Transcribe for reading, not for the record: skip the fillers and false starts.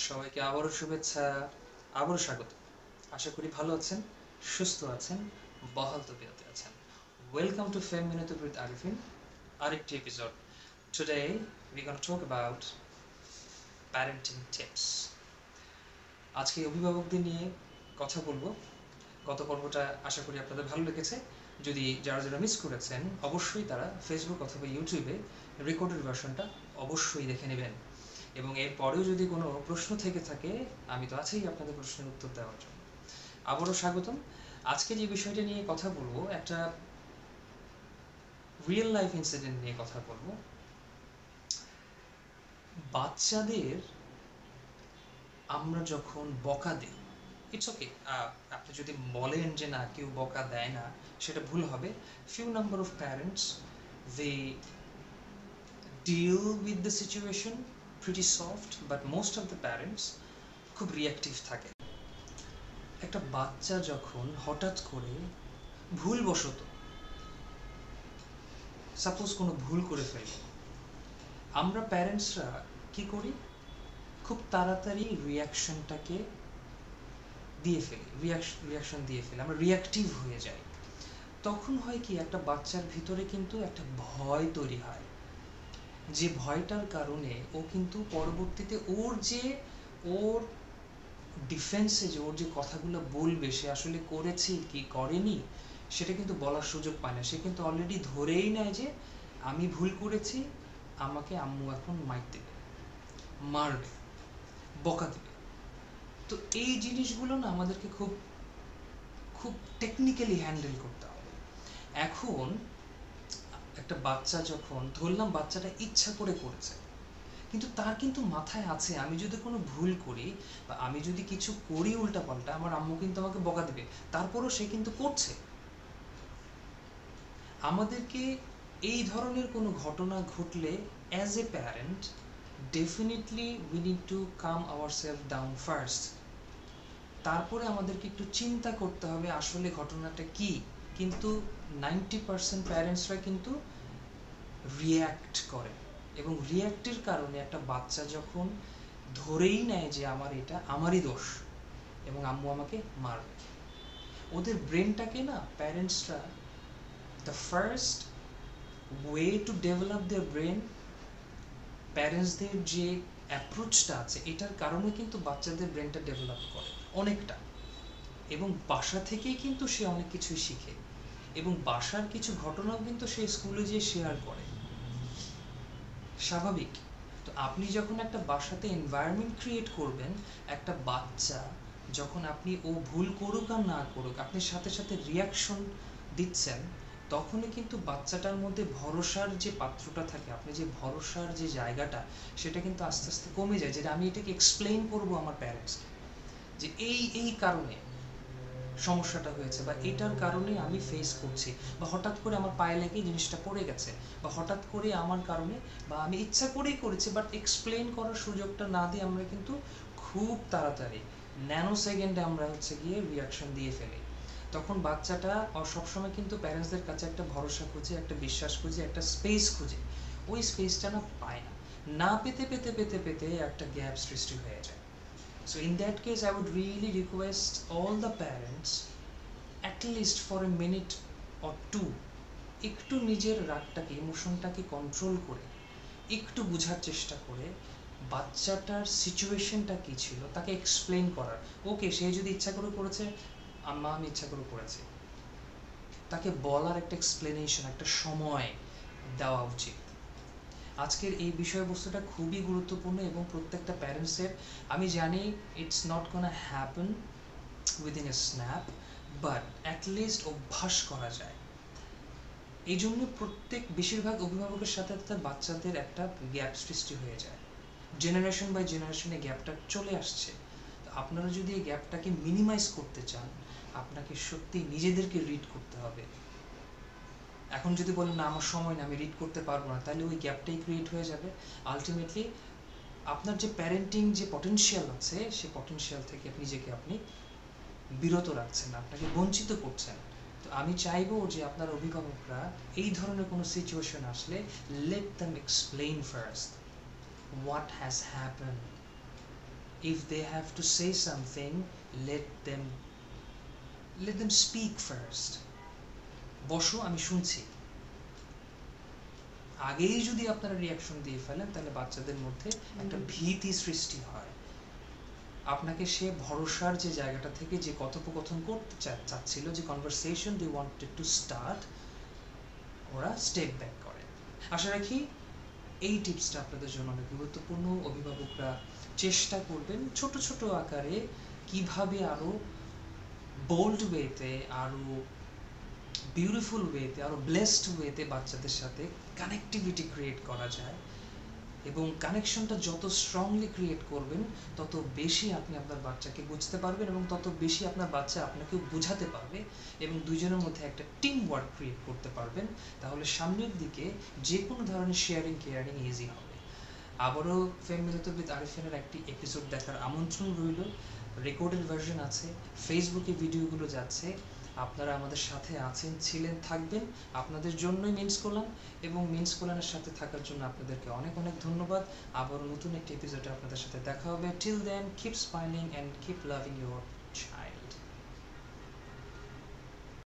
সবাইকে আবারও শুভেচ্ছা, আবারও স্বাগত। আশা করি ভালো আছেন, সুস্থ আছেন, বহাল তবিয়তে আছেন। Welcome to 5 Minutes with Arifin, আরেকটি episode. Today we're going to talk about parenting tips. আজকে অভিভাবকদের নিয়ে কথা বলবো। গত পর্বটা আশা করি আপনাদের ভালো লেগেছে। যদি যারা মিস করেছেন অবশ্যই তারা ফেসবুক অথবা ইউটিউবে রেকর্ডেড ভার্সনটা অবশ্যই দেখে নেবেন। এবং এর পরেও যদি কোনো প্রশ্ন থেকে থাকে আমি তো আছেই আপনাদের প্রশ্নের উত্তর দেওয়ার জন্য। আবারও স্বাগতম। আজকে যে বিষয়টা নিয়ে কথা বলবো একটা রিয়েল লাইফ ইনসিডেন্ট নিয়ে কথা বলবো। বাচ্চাদের আমরা যখন বকা দিই, ইটস ওকে, আপনি যদি বলেন যে না কেউ বকা দেয় না সেটা ভুল হবে। Few number of parents they deal with the situation pretty soft, but most of the parents খুব রিয়াক্টিভ থাকে। একটা বাচ্চা যখন হঠাৎ করে ভুলবশত সাপোজ কোনো ভুল করে ফেলে, আমরা প্যারেন্টসরা কি করি, খুব তাড়াতাড়ি রিয়াকশনটাকে দিয়ে ফেলি, রিয়াকশন দিয়ে ফেলি, আমরা রিয়াক্টিভ হয়ে যাই। তখন হয় কি, একটা বাচ্চার ভিতরে কিন্তু একটা ভয় তৈরি হয়, যে ভয়টার কারণে ও কিন্তু পরবর্তীতে ওর ডিফেন্সে যে ওর যে কথাগুলো বলবে সে আসলে করেছে কি করেনি সেটা কিন্তু বলার সুযোগ পায় না। সে কিন্তু অলরেডি ধরেই নেয় যে আমি ভুল করেছি, আমাকে আম্মু এখন মাইর দেবে, মারবে, বকা দেবে। তো এই জিনিসগুলো না আমাদেরকে খুব খুব টেকনিক্যালি হ্যান্ডেল করতে হবে। এখন একটা বাচ্চা যখন ধরলাম বাচ্চাটা ইচ্ছা করে করেছে, কিন্তু তার কিন্তু মাথায় আছে আমি যদি কোনো ভুল করি বা আমি যদি কিছু করি উল্টাপাল্টা, আমার আম্মু কিন্তু আমাকে বকা দেবে, তারপরও সে কিন্তু করছে। আমাদেরকে এই ধরনের কোনো ঘটনা ঘটলে as a parent definitely we need to calm ourself down first. তারপরে আমাদেরকে একটু চিন্তা করতে হবে আসলে ঘটনাটা কি। কিন্তু 90% প্যারেন্টসরা কিন্তু রিয়্যাক্ট করে, এবং রিয়্যাক্টের কারণে একটা বাচ্চা যখন ধরেই নেয় যে এটা আমারই দোষ এবং আম্মু আমাকে মারবে, ওদের ব্রেনটাকে না প্যারেন্টসরা, the first way to develop their brain, প্যারেন্টসদের যে অ্যাপ্রোচটা আছে এটার কারণে কিন্তু বাচ্চাদের ব্রেনটা ডেভেলপ করে অনেকটা। এবং বাসা থেকেই কিন্তু সে অনেক কিছুই শিখে, এবং বাসার কিছু ঘটনাও কিন্তু সে স্কুলে যেয়ে শেয়ার করে, স্বাভাবিক। তো আপনি যখন একটা বাসাতে এনভায়রনমেন্ট ক্রিয়েট করবেন, একটা বাচ্চা যখন আপনি ও ভুল করুক আর না করুক আপনি সাথে সাথে রিয়াকশন দিচ্ছেন, তখনই কিন্তু বাচ্চাটার মধ্যে ভরসার যে পাত্রটা থাকে, আপনি যে ভরসার যে জায়গাটা, সেটা কিন্তু আস্তে আস্তে কমে যায়। যেটা আমি এটাকে এক্সপ্লেইন করব আমার প্যারেন্টসকে, যে এই কারণে সমস্যাটা হয়েছে, বা এটার কারণে আমি ফেস করছি, বা হঠাৎ করে আমার পায়ে লেগে জিনিসটা পড়ে গেছে, বা হঠাৎ করে আমার কারণে, বা আমি ইচ্ছা করেই করেছি, বাট এক্সপ্লেইন করার সুযোগটা না দিয়ে আমরা কিন্তু খুব তাড়াতাড়ি ন্যানো সেকেন্ডে আমরা গিয়ে রিয়াকশন দিয়ে ফেলি। তখন বাচ্চাটা সবসময় কিন্তু প্যারেন্টসদের কাছে একটা ভরসা খুঁজে, একটা বিশ্বাস খুঁজে, একটা স্পেস খুঁজে, ওই স্পেসটা না পায় না। না পেতে পেতে পেতে পেতে একটা গ্যাপ সৃষ্টি হয়ে যায়। So in that case, I would really request all the parents, at least for a minute or two, একটু নিজের রাগটাকে, ইমোশনটাকে কন্ট্রোল করে, একটু বোঝার চেষ্টা করে বাচ্চাটার সিচুয়েশনটা কি ছিল তাকে এক্সপ্লেইন করার। ওকে, সে যদি ইচ্ছা করে করেছে, আম্মা আমি ইচ্ছা করে করেছি, তাকে বলার একটা এক্সপ্লেনেশন, একটা সময় দেওয়া উচিত। আজকের এই বিষয়বস্তুটা খুবই গুরুত্বপূর্ণ, এবং প্রত্যেকটা প্যারেন্টসের, আমি জানি it's not gonna happen within a snap, but at least অভ্যাস করা যায়। এই জন্য বেশিরভাগ অভিভাবকের সাথে তার বাচ্চাদের একটা গ্যাপ সৃষ্টি হয়ে যায়, জেনারেশন বাই জেনারেশনে গ্যাপটা চলে আসছে। তো আপনারা যদি এই গ্যাপটাকে মিনিমাইজ করতে চান, আপনাকে সত্যি নিজেদেরকে রিড করতে হবে। এখন যদি বলেন না আমার সময় না, আমি রিড করতে পারবো না, তাহলে ওই গ্যাপটাই ক্রিয়েট হয়ে যাবে। আলটিমেটলি আপনার যে প্যারেন্টিং যে পটেনশিয়াল আছে, সেই পটেনশিয়াল থেকে নিজেকে আপনি বিরত রাখছেন, আপনাকে বঞ্চিত করছেন। তো আমি চাইবো যে আপনার অভিভাবকরা এই ধরনের কোনো সিচুয়েশন আসলে, let them explain first what has happen, if they have to say something, let them speak first. বসো, আমি শুনছি। আগেই যদি আপনারা রিয়াকশন দিয়ে ফেলেন তাহলে বাচ্চাদের মধ্যে একটা ভীতি সৃষ্টি হয়। আপনাকে সে ভরসার যে জায়গাটা থেকে যে কথোপকথন করতে চাচ্ছিল, যে conversation they wanted to start, ওরা স্টেপ ব্যাক করে। আশা রাখি এই টিপসটা আপনাদের জন্য অনেক গুরুত্বপূর্ণ। অভিভাবকরা চেষ্টা করবেন ছোট ছোট আকারে কিভাবে আরো বোল্ড ওয়েতে, আরো বিউটিফুল ওয়েতে, আরো ব্লেসড ওয়েতে বাচ্চাদের সাথে কানেক্টিভিটি ক্রিয়েট করা যায়। এবং কানেকশনটা যত স্ট্রংলি ক্রিয়েট করবেন তত বেশি আপনি আপনার বাচ্চাকে বুঝতে পারবেন এবং তত বেশি আপনার বাচ্চা আপনাকেও বোঝাতে পারবে এবং দুইজনের মধ্যে একটা টিম ওয়ার্ক ক্রিয়েট করতে পারবেন। তাহলে সামনের দিকে যে কোনো ধরনের শেয়ারিং কেয়ারিং ইজি হবে। আবারও ফেম মিলত উইথ আরিফিনের একটি এপিসোড দেখার আমন্ত্রণ রইল। রেকর্ডেড ভার্সন আছে, ফেসবুকে ভিডিওগুলো যাচ্ছে। আপনারা আমাদের সাথে আছেন, ছিলেন, থাকবেন। আপনাদের জন্যই মিন্স কোলান, এবং মিন্স কোলানের সাথে থাকার জন্য আপনাদেরকে অনেক অনেক ধন্যবাদ। আবারও নতুন একটি এপিসোডে আপনাদের সাথে দেখা হবে। Till then, keep smiling and keep loving your